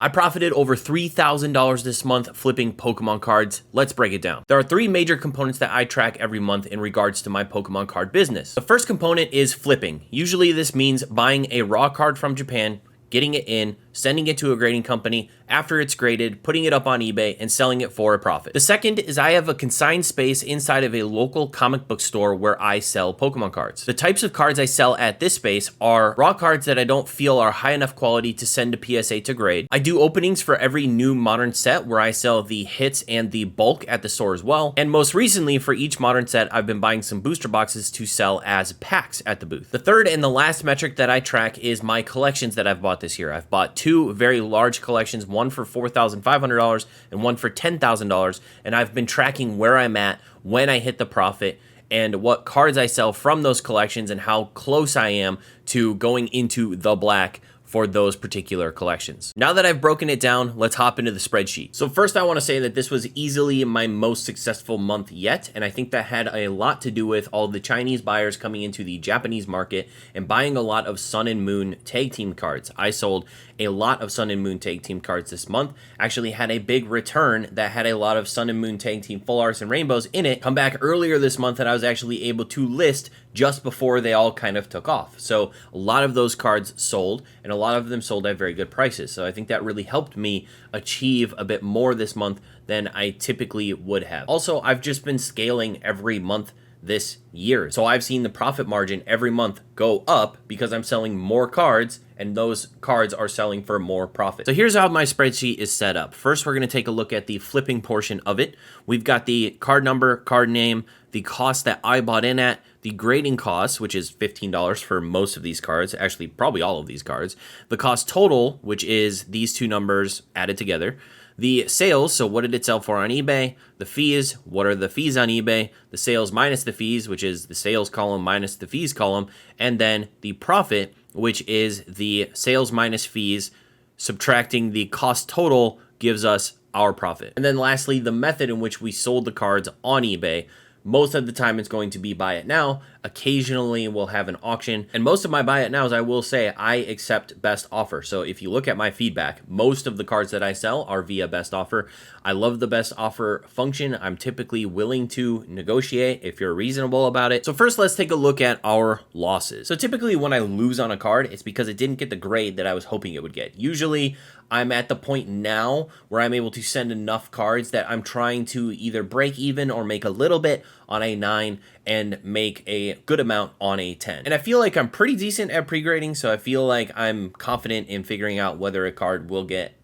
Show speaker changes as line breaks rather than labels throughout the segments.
I profited over $3,000 this month flipping Pokemon cards. Let's break it down. There are three major components that I track every month in regards to my Pokemon card business. The first component is flipping. Usually this means buying a raw card from Japan, getting it in, sending it to a grading company, after it's graded, putting it up on eBay, and selling it for a profit. The second is I have a consigned space inside of a local comic book store where I sell Pokemon cards. The types of cards I sell at this space are raw cards that I don't feel are high enough quality to send to PSA to grade. I do openings for every new modern set where I sell the hits and the bulk at the store as well. And most recently, for each modern set, I've been buying some booster boxes to sell as packs at the booth. The third and the last metric that I track is my collections that I've bought this year. I've bought two very large collections, one for $4,500 and one for $10,000, and I've been tracking where I'm at when I hit the profit and what cards I sell from those collections and how close I am to going into the black for those particular collections. Now that I've broken it down, let's hop into the spreadsheet. So first I want to say that this was easily my most successful month yet, and I think that had a lot to do with all the Chinese buyers coming into the Japanese market and buying a lot of Sun and Moon tag team cards. I sold a lot of Sun and Moon tag team cards this month, actually had a big return that had a lot of Sun and Moon tag team full arts and rainbows in it come back earlier this month, and I was actually able to list just before they all kind of took off. So a lot of those cards sold, and a lot of them sold at very good prices. So I think that really helped me achieve a bit more this month than I typically would have. Also, I've just been scaling every month this year. So I've seen the profit margin every month go up because I'm selling more cards and those cards are selling for more profit. So here's how my spreadsheet is set up. First, we're going to take a look at the flipping portion of it. We've got the card number, card name, the cost that I bought in at, the grading cost, which is $15 for most of these cards, actually probably all of these cards, the cost total, which is these two numbers added together, the sales, so what did it sell for on eBay, the fees, what are the fees on eBay, the sales minus the fees, which is the sales column minus the fees column, and then the profit, which is the sales minus fees, subtracting the cost total gives us our profit. And then lastly, the method in which we sold the cards on eBay. Most of the time it's going to be buy it now. Occasionally we'll have an auction. And most of my buy it nows, I will say, I accept best offer. So if you look at my feedback, most of the cards that I sell are via best offer. I love the best offer function. I'm typically willing to negotiate if you're reasonable about it. So first, let's take a look at our losses. So typically when I lose on a card, it's because it didn't get the grade that I was hoping it would get. Usually I'm at the point now where I'm able to send enough cards that I'm trying to either break even or make a little bit on a 9 and make a good amount on a 10. And I feel like I'm pretty decent at pre-grading, so I feel like I'm confident in figuring out whether a card will get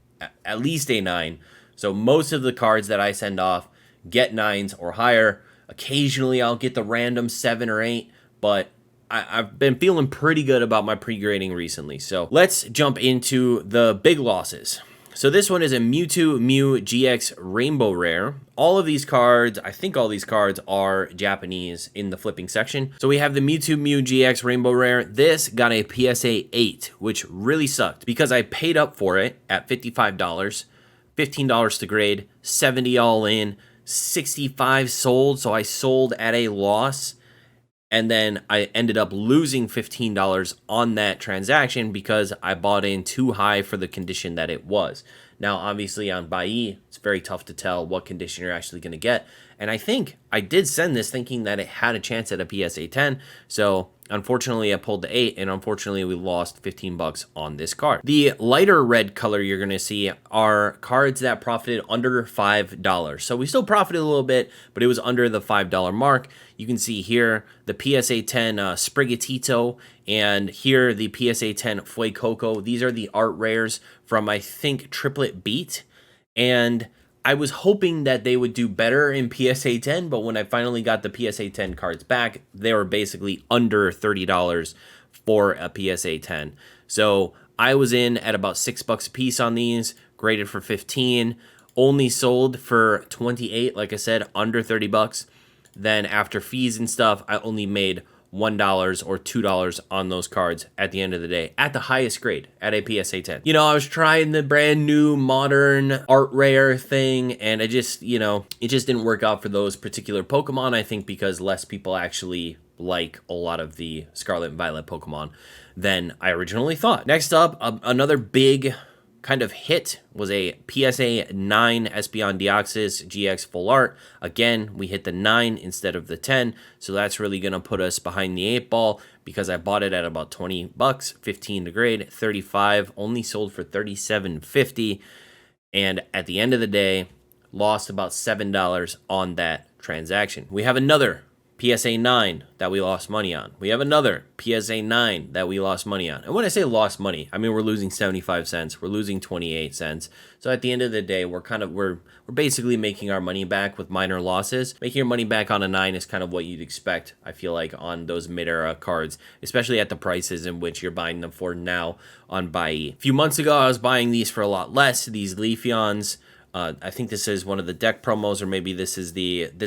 at least a 9. So most of the cards that I send off get 9s or higher. Occasionally I'll get the random 7 or 8, but I've been feeling pretty good about my pre-grading recently. So let's jump into the big losses. So this one is a Mewtwo Mew GX Rainbow Rare. All of these cards, I think all these cards are Japanese in the flipping section. So we have the Mewtwo Mew GX Rainbow Rare. This got a PSA 8, which really sucked because I paid up for it at $55, $15 to grade, $70 all in, $65 sold. So I sold at a loss. And then I ended up losing $15 on that transaction because I bought in too high for the condition that it was. Now, obviously on Bai, it's very tough to tell what condition you're actually going to get. And I think I did send this thinking that it had a chance at a PSA 10. So unfortunately, I pulled the 8, and unfortunately, we lost 15 bucks on this card. The lighter red color you're going to see are cards that profited under $5. So we still profited a little bit, but it was under the $5 mark. You can see here the PSA 10 Sprigatito, and here the PSA 10 Fuecoco. These are the art rares from, I think, Triplet Beat. And I was hoping that they would do better in PSA 10, but when I finally got the PSA 10 cards back, they were basically under $30 for a PSA 10. So I was in at about $6 a piece on these, graded for 15, only sold for 28, like I said, under 30 bucks. Then after fees and stuff, I only made $1 or $2 on those cards at the end of the day, at the highest grade, at a PSA 10. You know, I was trying the brand new modern art rare thing, and it just didn't work out for those particular Pokemon, I think because less people actually like a lot of the Scarlet and Violet Pokemon than I originally thought. Next up, another big kind of hit was a PSA 9 Espeon Deoxys GX Full Art. Again, we hit the 9 instead of the 10, so that's really going to put us behind the 8 ball because I bought it at about 20 bucks, 15 to grade, 35, only sold for $37.50, and at the end of the day, lost about $7 on that transaction. We have another PSA 9 that we lost money on. We have another PSA 9 that we lost money on. And when I say lost money, I mean we're losing 75 cents. We're losing 28 cents. So at the end of the day, we're basically making our money back with minor losses. Making your money back on a 9 is kind of what you'd expect, I feel like, on those mid-era cards, especially at the prices in which you're buying them for now on Buy. A few months ago, I was buying these for a lot less, these Leafeons. I think this is one of the deck promos, or maybe this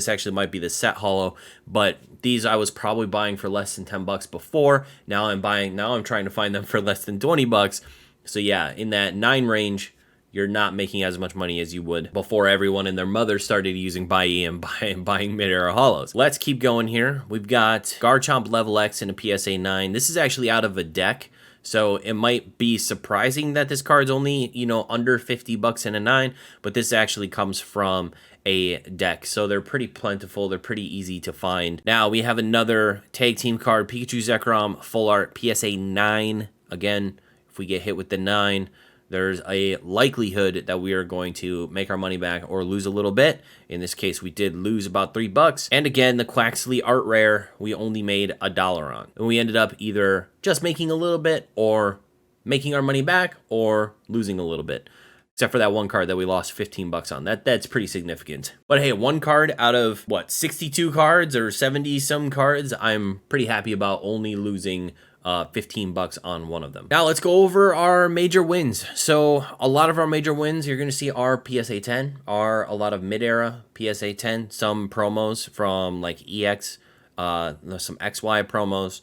actually might be the set holo, but these I was probably buying for less than 10 bucks before. Now I'm trying to find them for less than 20 bucks. So yeah, in that 9 range, you're not making as much money as you would before everyone and their mother started using Buy and buying mid-era holos. Let's keep going here. We've got Garchomp Level X in a PSA 9. This is actually out of a deck. So it might be surprising that this card's only, under 50 bucks in a 9, but this actually comes from a deck. So they're pretty plentiful. They're pretty easy to find. Now we have another tag team card, Pikachu Zekrom Full Art PSA 9. Again, if we get hit with the 9, there's a likelihood that we are going to make our money back or lose a little bit. In this case, we did lose about $3. And again, the Quaxley Art Rare, we only made $1 on. And we ended up either just making a little bit or making our money back or losing a little bit. Except for that one card that we lost 15 bucks on. That's pretty significant. But hey, one card out of, 62 cards or 70-some cards, I'm pretty happy about only losing 15 bucks on one of them. Now let's go over our major wins. So a lot of our major wins you're going to see are PSA 10, are a lot of mid-era PSA 10, some promos from like EX, some XY promos,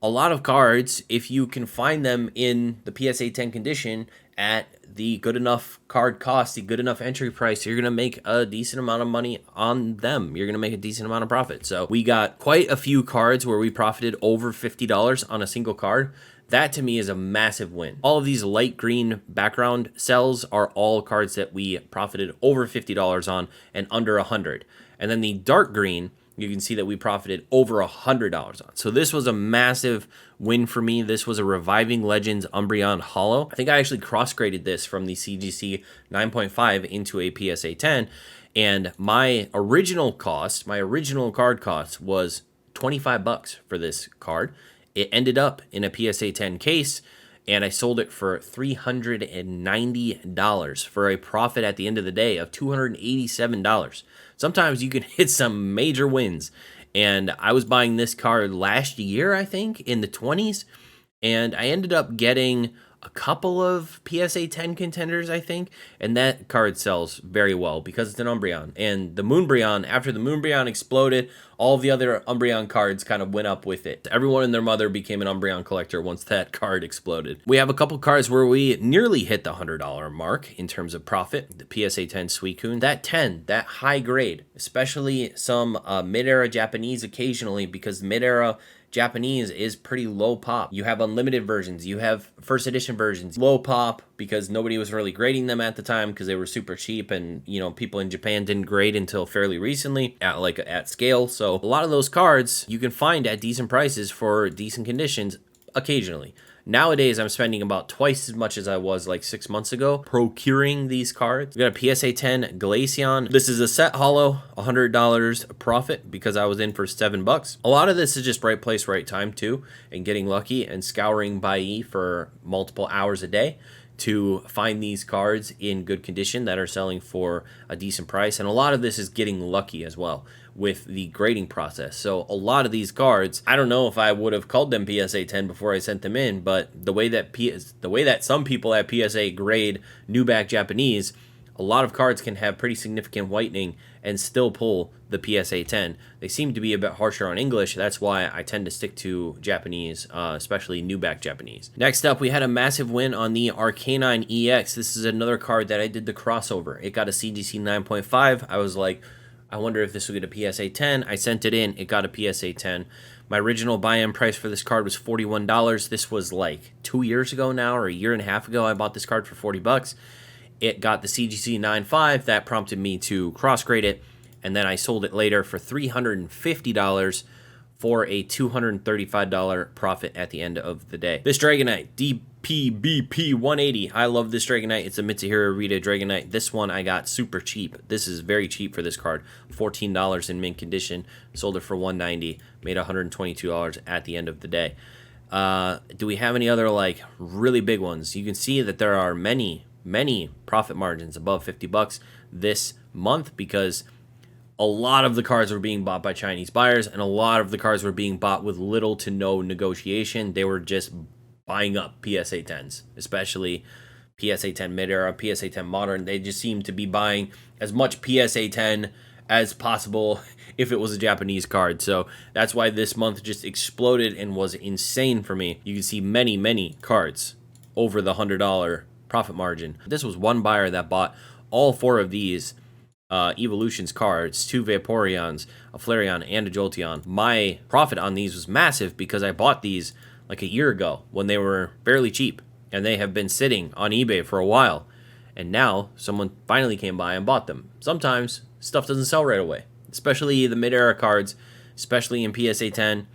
a lot of cards, if you can find them in the PSA 10 condition at the good enough card cost, the good enough entry price, you're going to make a decent amount of money on them. You're going to make a decent amount of profit. So we got quite a few cards where we profited over $50 on a single card. That to me is a massive win. All of these light green background cells are all cards that we profited over $50 on and under $100. And then the dark green, you can see that we profited over $100 on. So this was a massive win for me. This was a Reviving Legends Umbreon Holo. I think I actually cross-graded this from the CGC 9.5 into a PSA 10. And my original card cost was 25 bucks for this card. It ended up in a PSA 10 case, and I sold it for $390 for a profit at the end of the day of $287. Sometimes you can hit some major wins. And I was buying this card last year, I think, in the 20s. And I ended up getting a couple of PSA 10 contenders, I think. And that card sells very well because it's an Umbreon. And the Moonbreon, after the Moonbreon exploded, all of the other Umbreon cards kind of went up with it. Everyone and their mother became an Umbreon collector once that card exploded. We have a couple cards where we nearly hit the $100 mark in terms of profit. The PSA 10 Suicune, that 10, that high grade, especially some mid-era Japanese occasionally, because mid-era Japanese is pretty low pop. You have unlimited versions, you have first edition versions, low pop because nobody was really grading them at the time because they were super cheap, and people in Japan didn't grade until fairly recently at scale. So a lot of those cards you can find at decent prices for decent conditions occasionally. Nowadays, I'm spending about twice as much as I was like 6 months ago procuring these cards. We got a PSA 10 Glaceon. This is a set holo, $100 profit because I was in for $7. A lot of this is just right place, right time too, and getting lucky and scouring Buy for multiple hours a day to find these cards in good condition that are selling for a decent price. And a lot of this is getting lucky as well with the grading process. So a lot of these cards, I don't know if I would have called them PSA 10 before I sent them in, but the way that some people at PSA grade new back Japanese, a lot of cards can have pretty significant whitening and still pull the PSA 10. They seem to be a bit harsher on English. That's why I tend to stick to Japanese, especially new back Japanese. Next up, we had a massive win on the Arcanine EX. This is another card that I did the crossover. It got a CGC 9.5. I was like, I wonder if this will get a PSA 10. I sent it in. It got a PSA 10. My original buy-in price for this card was $41. This was like 2 years ago now, or a year and a half ago. I bought this card for 40 bucks. It got the CGC 9.5. That prompted me to cross-grade it, and then I sold it later for $350 for a $235 profit at the end of the day. This Dragonite, DPBP 180. I love this Dragonite. It's a Mitsuhiro Rita Dragonite. This one I got super cheap. This is very cheap for this card. $14 in mint condition. Sold it for $190. Made $122 at the end of the day. Do we have any other like really big ones? You can see that there are many profit margins above 50 bucks this month, because a lot of the cards were being bought by Chinese buyers, and a lot of the cards were being bought with little to no negotiation. They were just buying up PSA 10s, especially PSA 10 mid-era, PSA 10 modern. They just seemed to be buying as much PSA 10 as possible if it was a Japanese card. So that's why this month just exploded and was insane for me. You can see many cards over the $100 profit margin. This was one buyer that bought all 4 of these Evolutions cards, 2 Vaporeons, a Flareon, and a Jolteon. My profit on these was massive because I bought these like a year ago when they were fairly cheap, and they have been sitting on eBay for a while, and now someone finally came by and bought them. Sometimes stuff doesn't sell right away, especially the mid-era cards, especially in PSA 10.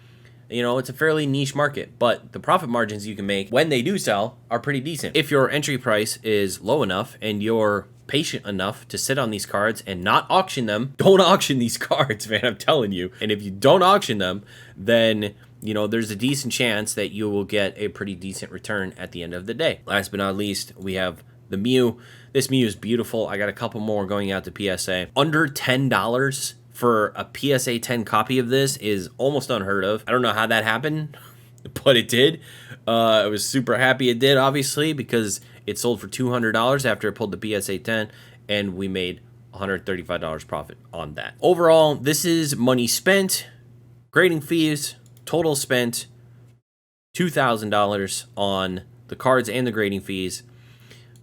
You know, it's a fairly niche market, but the profit margins you can make when they do sell are pretty decent. If your entry price is low enough and you're patient enough to sit on these cards and not auction them, don't auction these cards, man, I'm telling you. And if you don't auction them, then, you know, there's a decent chance that you will get a pretty decent return at the end of the day. Last but not least, we have the Mew. This Mew is beautiful. I got a couple more going out to PSA. Under $10 for a PSA 10 copy of this is almost unheard of. I don't know how that happened, but it did. I was super happy it did, obviously, because it sold for $200 after it pulled the PSA 10, and we made $135 profit on that. Overall, this is money spent, grading fees, total spent $2,000 on the cards and the grading fees.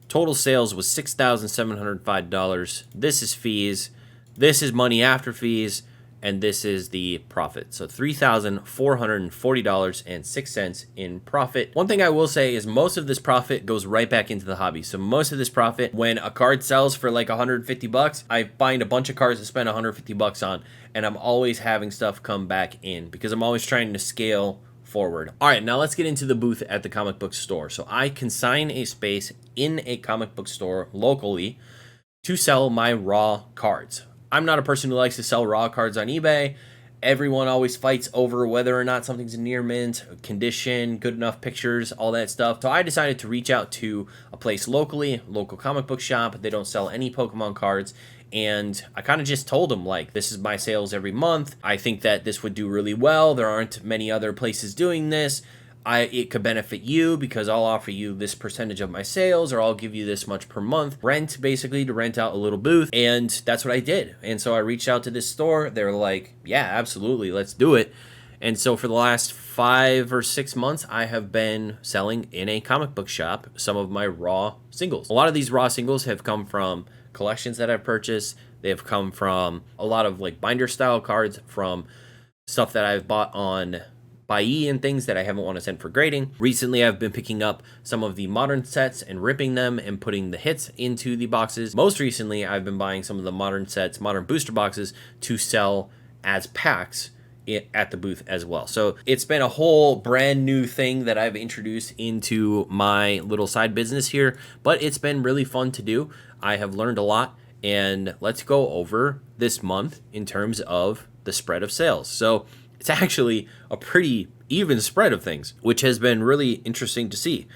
Total sales was $6,705. This is fees. This is money after fees, and this is the profit. So $3,440.06 in profit. One thing I will say is most of this profit goes right back into the hobby. So most of this profit, when a card sells for like 150 bucks, I find a bunch of cards to spend 150 bucks on, and I'm always having stuff come back in because I'm always trying to scale forward. All right, now let's get into the booth at the comic book store. So I consign a space in a comic book store locally to sell my raw cards. I'm not a person who likes to sell raw cards on eBay. Everyone always fights over whether or not something's a near mint, condition, good enough pictures, all that stuff. So I decided to reach out to a place locally, local comic book shop. They don't sell any Pokemon cards. And I kind of just told them, like, this is my sales every month. I think that this would do really well. There aren't many other places doing this. It could benefit you because I'll offer you this percentage of my sales, or I'll give you this much per month rent, basically, to rent out a little booth. And that's what I did. And so I reached out to this store. They were like, yeah, absolutely, let's do it. And so for the last 5 or 6 months, I have been selling in a comic book shop some of my raw singles. A lot of these raw singles have come from collections that I've purchased. They have come from a lot of like binder style cards, from stuff that I've bought on Buy-E and things that I haven't want to send for grading. Recently, I've been picking up some of the modern sets and ripping them and putting the hits into the boxes. Most recently, I've been buying some of the modern sets, modern booster boxes, to sell as packs at the booth as well. So it's been a whole brand new thing that I've introduced into my little side business here, but it's been really fun to do. I have learned a lot, and let's go over this month in terms of the spread of sales. So it's actually a pretty even spread of things, which has been really interesting to see.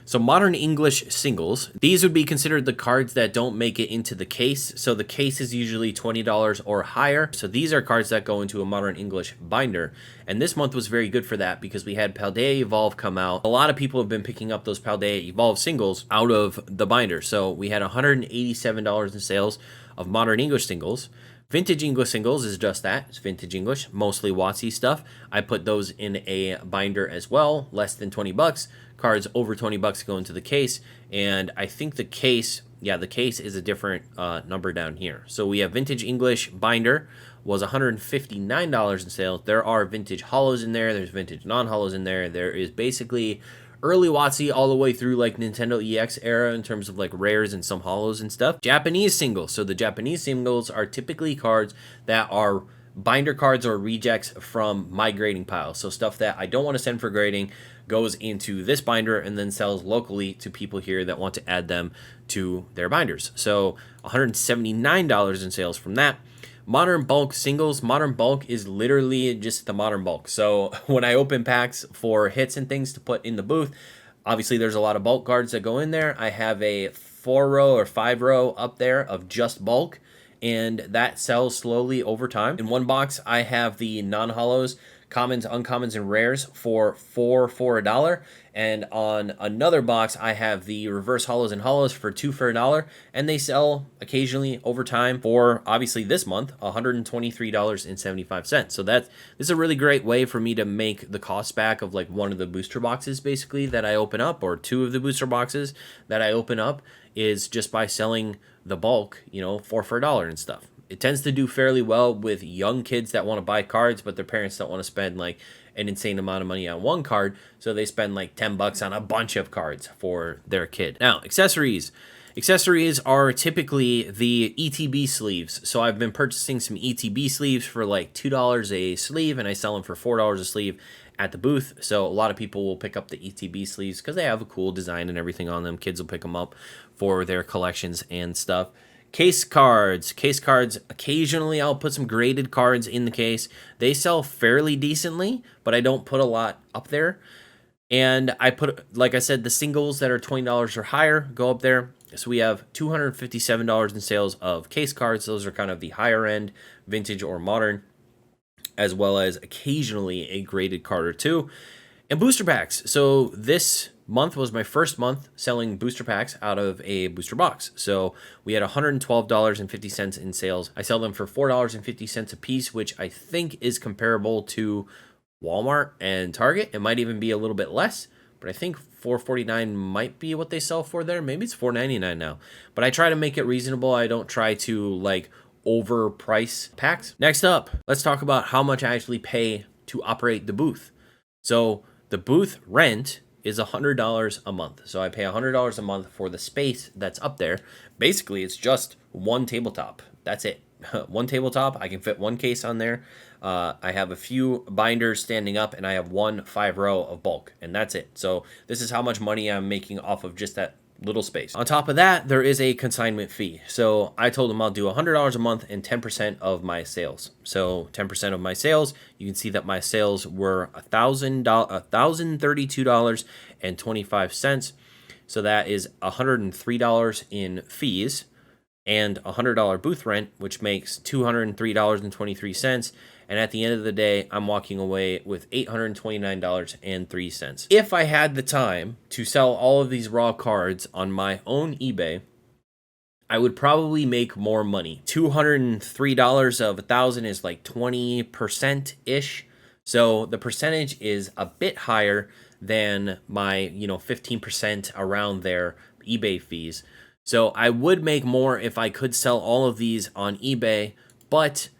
So modern English singles, these would be considered the cards that don't make it into the case. So the case is usually $20 or higher. So these are cards that go into a modern English binder. And this month was very good for that because we had Paldea Evolve come out. A lot of people have been picking up those Paldea Evolve singles out of the binder. So we had $187 in sales of modern English singles. Vintage English singles is just that. It's vintage English, mostly WotC stuff. I put those in a binder as well, less than 20 bucks. Cards over 20 bucks go into the case, and I think the case Yeah, the case is a different number down here. So we have vintage English binder was $159 in sales. There are vintage hollows in there. There's vintage non-hollows in there. There is basically early WotC all the way through like Nintendo EX era in terms of like rares and some hollows and stuff. Japanese singles. So the Japanese singles are typically cards that are binder cards or rejects from my grading pile. So stuff that I don't want to send for grading goes into this binder and then sells locally to people here that want to add them to their binders. So $179 in sales from that. Modern bulk singles. Modern bulk is literally just the modern bulk. So when I open packs for hits and things to put in the booth, obviously there's a lot of bulk cards that go in there. I have a 4-row or 5-row up there of just bulk, and that sells slowly over time. In one box, I have the non-hollows, commons, uncommons, and rares for $4 and on another box, I have the reverse hollows and hollows for $2 for $1, and they sell occasionally over time for, obviously this month, $123.75. So this is a really great way for me to make the cost back of like one of the booster boxes basically that I open up, or two of the booster boxes that I open up, is just by selling the bulk, you know, $4 for $1 and stuff. It tends to do fairly well with young kids that want to buy cards, but their parents don't want to spend like an insane amount of money on one card, so they spend like $10 on a bunch of cards for their kid. Now, accessories. Accessories are typically the ETB sleeves. So I've been purchasing some ETB sleeves for like $2 a sleeve, and I sell them for $4 a sleeve at the booth. So a lot of people will pick up the ETB sleeves because they have a cool design and everything on them. Kids will pick them up for their collections and stuff. Case cards. Case cards, occasionally I'll put some graded cards in the case. They sell fairly decently, but I don't put a lot up there. And I put, like I said, the singles that are $20 or higher go up there. So we have $257 in sales of case cards. Those are kind of the higher end, vintage or modern, as well as occasionally a graded card or two. And booster packs. So this month was my first month selling booster packs out of a booster box. So we had $112.50 in sales. I sell them for $4.50 a piece, which I think is comparable to Walmart and Target. It might even be a little bit less, but I think $4.49 might be what they sell for there. Maybe it's $4.99 now, but I try to make it reasonable. I don't try to like overprice packs. Next up, let's talk about how much I actually pay to operate the booth. So the booth rent is $100 a month. So I pay $100 a month for the space that's up there. Basically, it's just one tabletop. That's it. One tabletop. I can fit one case on there. I have a few binders standing up, and I have 5-row of bulk, and that's it. So this is how much money I'm making off of just that little space. On top of that, there is a consignment fee. So I told them I'll do $100 a month and 10% of my sales. So 10% of my sales, you can see that my sales were $1,032.25. So that is $103 in fees and $100 booth rent, which makes $203.23. And at the end of the day, I'm walking away with $829.03. If I had the time to sell all of these raw cards on my own eBay, I would probably make more money. $203 of 1,000 is like 20%-ish. So the percentage is a bit higher than my, 15% around their eBay fees. So I would make more if I could sell all of these on eBay, but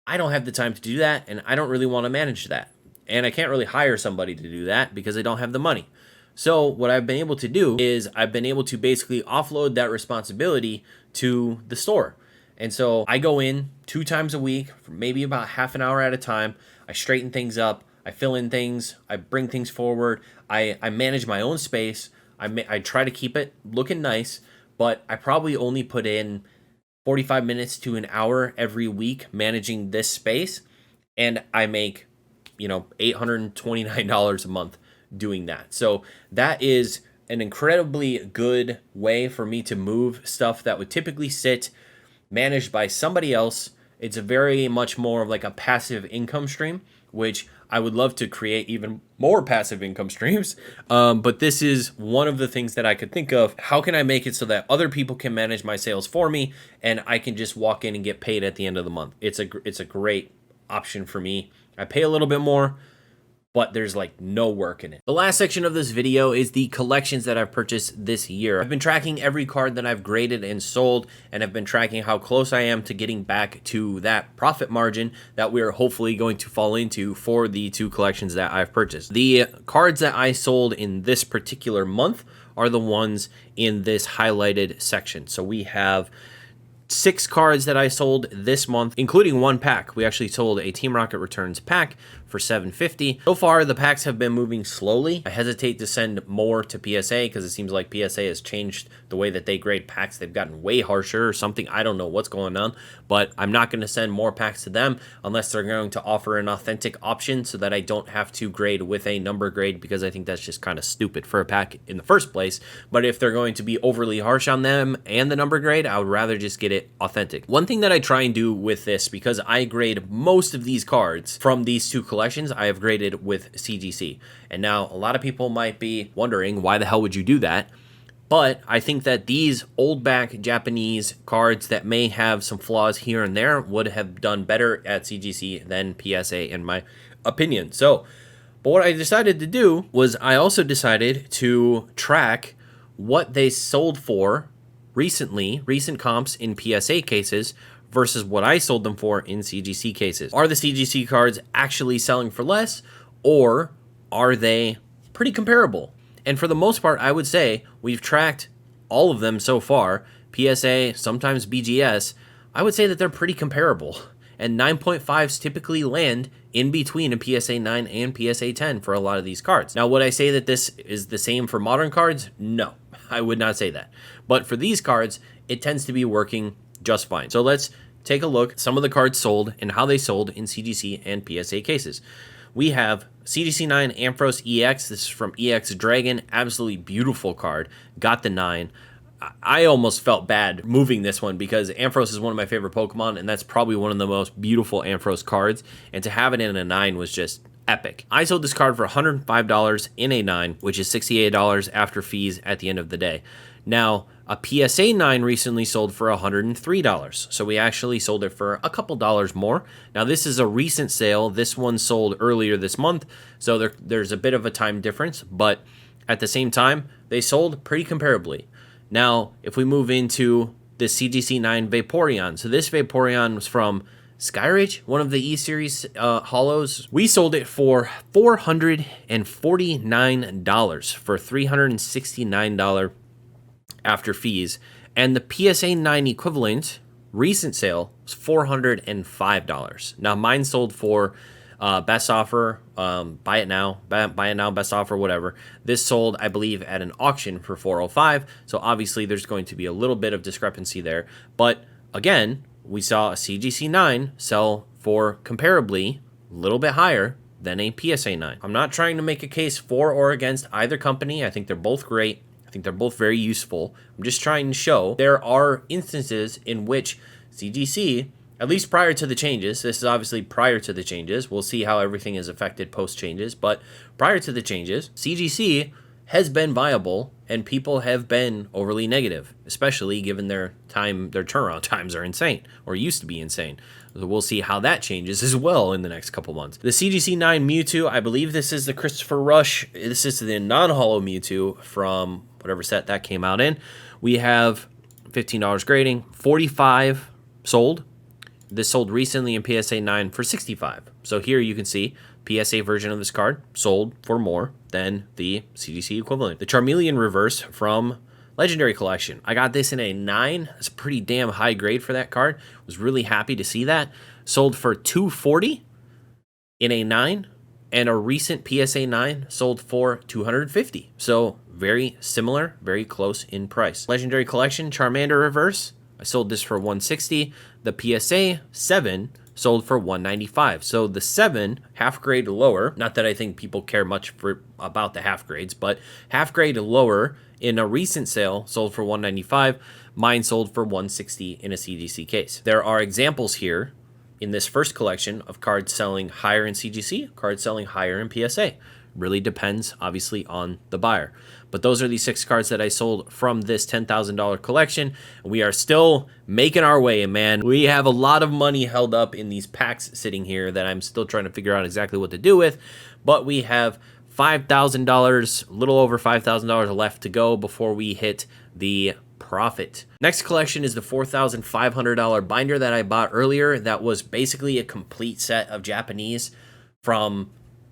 I don't have the time to do that, and I don't really want to manage that. And I can't really hire somebody to do that because I don't have the money. So what I've been able to do is I've been able to basically offload that responsibility to the store. And so I go in 2 times a week, for maybe about half an hour at a time. I straighten things up. I fill in things. I bring things forward. I manage my own space. I try to keep it looking nice, but I probably only put in 45 minutes to an hour every week managing this space, and I make, $829 a month doing that. So that is an incredibly good way for me to move stuff that would typically sit managed by somebody else. It's a very much more of like a passive income stream, which I would love to create even more passive income streams. But this is one of the things that I could think of. How can I make it so that other people can manage my sales for me and I can just walk in and get paid at the end of the month? It's a great option for me. I pay a little bit more, but there's like no work in it. The last section of this video is the collections that I've purchased this year. I've been tracking every card that I've graded and sold, and I've been tracking how close I am to getting back to that profit margin that we're hopefully going to fall into for the 2 collections that I've purchased. The cards that I sold in this particular month are the ones in this highlighted section. So we have 6 cards that I sold this month, including 1 pack. We actually sold a Team Rocket Returns pack for $7.50. So far, the packs have been moving slowly. I hesitate to send more to PSA because it seems like PSA has changed the way that they grade packs. They've gotten way harsher or something. I don't know what's going on, but I'm not going to send more packs to them unless they're going to offer an authentic option so that I don't have to grade with a number grade, because I think that's just kind of stupid for a pack in the first place. But if they're going to be overly harsh on them and the number grade, I would rather just get it authentic. One thing that I try and do with this, because I grade most of these cards from these 2 collections, I have graded with CGC. And now a lot of people might be wondering, why the hell would you do that? But I think that these old back Japanese cards that may have some flaws here and there would have done better at CGC than PSA, in my opinion. So, but what I decided to do was I also decided to track what they sold for recently, recent comps in PSA cases versus what I sold them for in CGC cases. Are the CGC cards actually selling for less, or are they pretty comparable? And for the most part, I would say we've tracked all of them so far. PSA, sometimes BGS, I would say that they're pretty comparable. And 9.5s typically land in between a PSA 9 and PSA 10 for a lot of these cards. Now, would I say that this is the same for modern cards? No, I would not say that. But for these cards, it tends to be working just fine. So let's take a look at some of the cards sold and how they sold in CGC and PSA cases. We have CGC 9 Ampharos EX. This is from EX Dragon. Absolutely beautiful card. Got the 9. I almost felt bad moving this one because Ampharos is one of my favorite Pokemon, and that's probably one of the most beautiful Ampharos cards. And to have it in a 9 was just epic. I sold this card for $105 in a 9, which is $68 after fees at the end of the day. Now, a PSA 9 recently sold for $103, so we actually sold it for a couple dollars more. Now, this is a recent sale. This one sold earlier this month, so there's a bit of a time difference, but at the same time, they sold pretty comparably. Now, if we move into the CGC 9 Vaporeon, so this Vaporeon was from Skyridge, one of the E-Series holos. We sold it for $449 for $369 after fees, and the PSA 9 equivalent recent sale was $405. Now mine sold for best offer, buy it now, best offer, whatever. This sold, I believe, at an auction for $405. So obviously there's going to be a little bit of discrepancy there, but again, we saw a CGC 9 sell for comparably a little bit higher than a PSA 9. I'm not trying to make a case for or against either company. I think they're both great. I think they're both very useful. I'm just trying to show there are instances in which CGC, at least prior to the changes, this is obviously prior to the changes, we'll see how everything is affected post changes, but prior to the changes, CGC has been viable and people have been overly negative, especially given their turnaround times are insane, or used to be insane. So we'll see how that changes as well in the next couple months. The CGC 9 Mewtwo, I believe this is the Christopher Rush. This is the non-holo Mewtwo from whatever set that came out in. We have $15 grading, 45 sold. This sold recently in PSA 9 for 65. So here you can see PSA version of this card sold for more than the CGC equivalent. The Charmeleon Reverse from Legendary Collection. I got this in a 9. That's a pretty damn high grade for that card. Was really happy to see that. Sold for $240 in a 9. And a recent PSA 9 sold for $250. So very similar, very close in price. Legendary Collection Charmander Reverse. I sold this for $160. The PSA 7 sold for $195. So the 7, half grade lower, not that I think people care much about the half grades, but half grade lower in a recent sale sold for $195. Mine sold for $160 in a CGC case. There are examples here in this first collection of cards selling higher in CGC, cards selling higher in PSA. Really depends, obviously, on the buyer. But those are the 6 cards that I sold from this $10,000 collection. We are still making our way, man. We have a lot of money held up in these packs sitting here that I'm still trying to figure out exactly what to do with. But we have $5,000, a little over $5,000 left to go before we hit the profit. Next collection is the $4,500 binder that I bought earlier. That was basically a complete set of Japanese from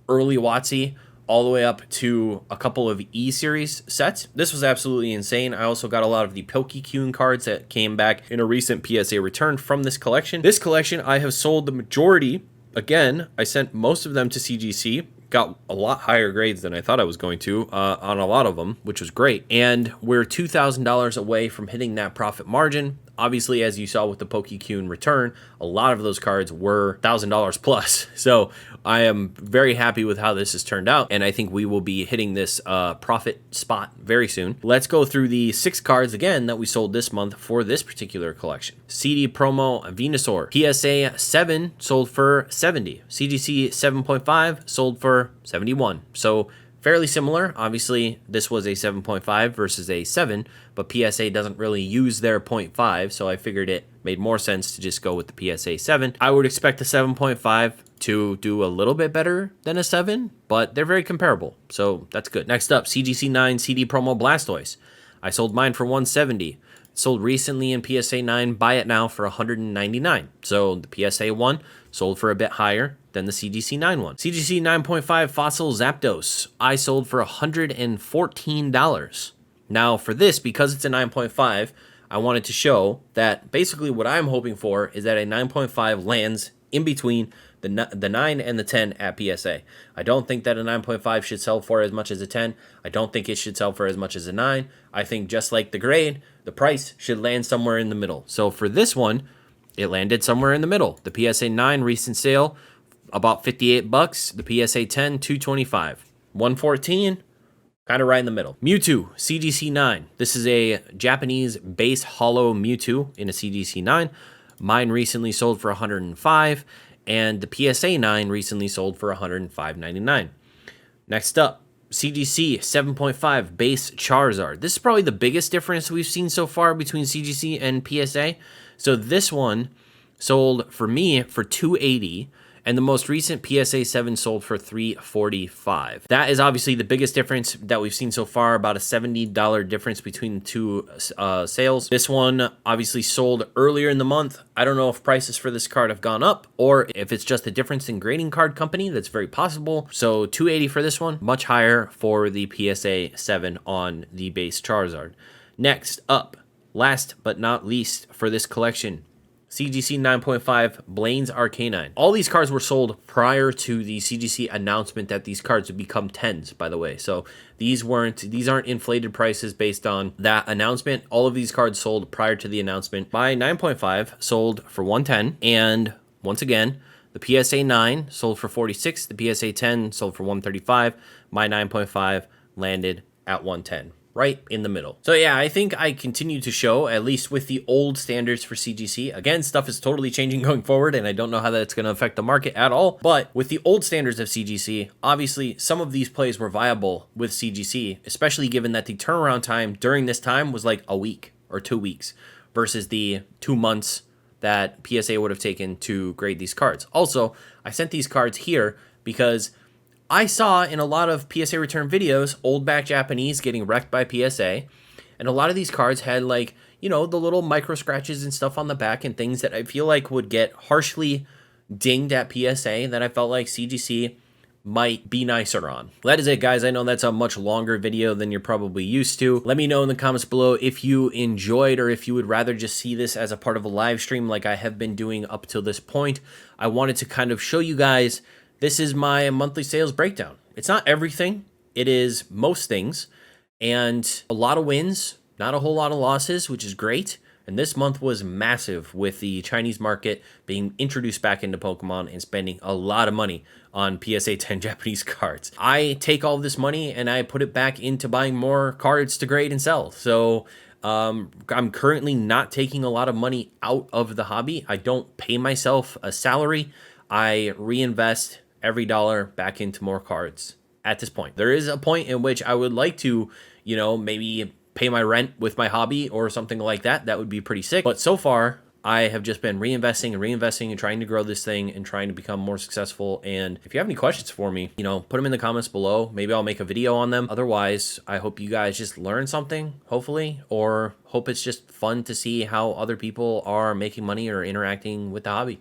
early WotC all the way up to a couple of E series sets. This was absolutely insane. I also got a lot of the Pokekune cards that came back in a recent PSA return from this collection. This collection, I have sold the majority. Again, I sent most of them to CGC. Got a lot higher grades than I thought I was going to on a lot of them, which was great. And we're $2,000 away from hitting that profit margin. Obviously, as you saw with the Pokekune return, a lot of those cards were $1,000 plus. So I am very happy with how this has turned out, and I think we will be hitting this profit spot very soon. Let's go through the 6 cards again that we sold this month for this particular collection. CD Promo Venusaur. PSA 7 sold for 70. CGC 7.5 sold for 71. So fairly similar. Obviously, this was a 7.5 versus a 7, but PSA doesn't really use their 0.5, so I figured it made more sense to just go with the PSA 7. I would expect a 7.5 to do a little bit better than a 7, but they're very comparable, so that's good. Next up, CGC 9 CD Promo Blastoise. I sold mine for 170. Sold recently in PSA 9, buy it now for 199. So the PSA 1 sold for a bit higher than the CGC 9 one. CGC 9.5 Fossil Zapdos, I sold for $114. Now for this, because it's a 9.5, I wanted to show that basically what I'm hoping for is that a 9.5 lands in between the 9 and the 10 at PSA. I don't think that a 9.5 should sell for as much as a 10. I don't think it should sell for as much as a 9. I think just like the grade, the price should land somewhere in the middle. So for this one, it landed somewhere in the middle. The PSA 9 recent sale, about $58. The PSA 10, $225. 114, kind of right in the middle. Mewtwo, CGC 9. This is a Japanese base hollow Mewtwo in a CGC 9. Mine recently sold for $105, and the PSA 9 recently sold for $105.99. Next up, CGC 7.5 base Charizard. This is probably the biggest difference we've seen so far between CGC and PSA. So this one sold for me for $280, and the most recent PSA 7 sold for $345. That is obviously the biggest difference that we've seen so far, about a $70 difference between the two sales. This one obviously sold earlier in the month. I don't know if prices for this card have gone up or if it's just a difference in grading card company. That's very possible. So $280 for this one, much higher for the PSA 7 on the base Charizard. Next up, last but not least for this collection, CGC 9.5 Blaine's Arcanine. All these cards were sold prior to the CGC announcement that these cards would become 10s, by the way. So these aren't inflated prices based on that announcement. All of these cards sold prior to the announcement. My 9.5 sold for 110, and once again, the PSA 9 sold for 46, the PSA 10 sold for 135. My 9.5 landed at 110. Right in the middle. So yeah, I think I continue to show, at least with the old standards for CGC. Again, stuff is totally changing going forward, and I don't know how that's going to affect the market at all. But with the old standards of CGC, obviously some of these plays were viable with CGC, especially given that the turnaround time during this time was like a week or 2 weeks versus the 2 months that PSA would have taken to grade these cards. Also, I sent these cards here because I saw in a lot of PSA return videos, old back Japanese getting wrecked by PSA. And a lot of these cards had, like, you know, the little micro scratches and stuff on the back and things that I feel like would get harshly dinged at PSA that I felt like CGC might be nicer on. That is it, guys. I know that's a much longer video than you're probably used to. Let me know in the comments below if you enjoyed or if you would rather just see this as a part of a live stream like I have been doing up till this point. I wanted to kind of show you guys, this is my monthly sales breakdown. It's not everything. It is most things. And a lot of wins, not a whole lot of losses, which is great. And this month was massive with the Chinese market being introduced back into Pokemon and spending a lot of money on PSA 10 Japanese cards. I take all of this money and I put it back into buying more cards to grade and sell. So I'm currently not taking a lot of money out of the hobby. I don't pay myself a salary. I reinvest every dollar back into more cards at this point. There is a point in which I would like to, you know, maybe pay my rent with my hobby or something like that. That would be pretty sick. But so far, I have just been reinvesting and trying to grow this thing and trying to become more successful. And if you have any questions for me, you know, put them in the comments below. Maybe I'll make a video on them. Otherwise, I hope you guys just learn something, hopefully, or hope it's just fun to see how other people are making money or interacting with the hobby.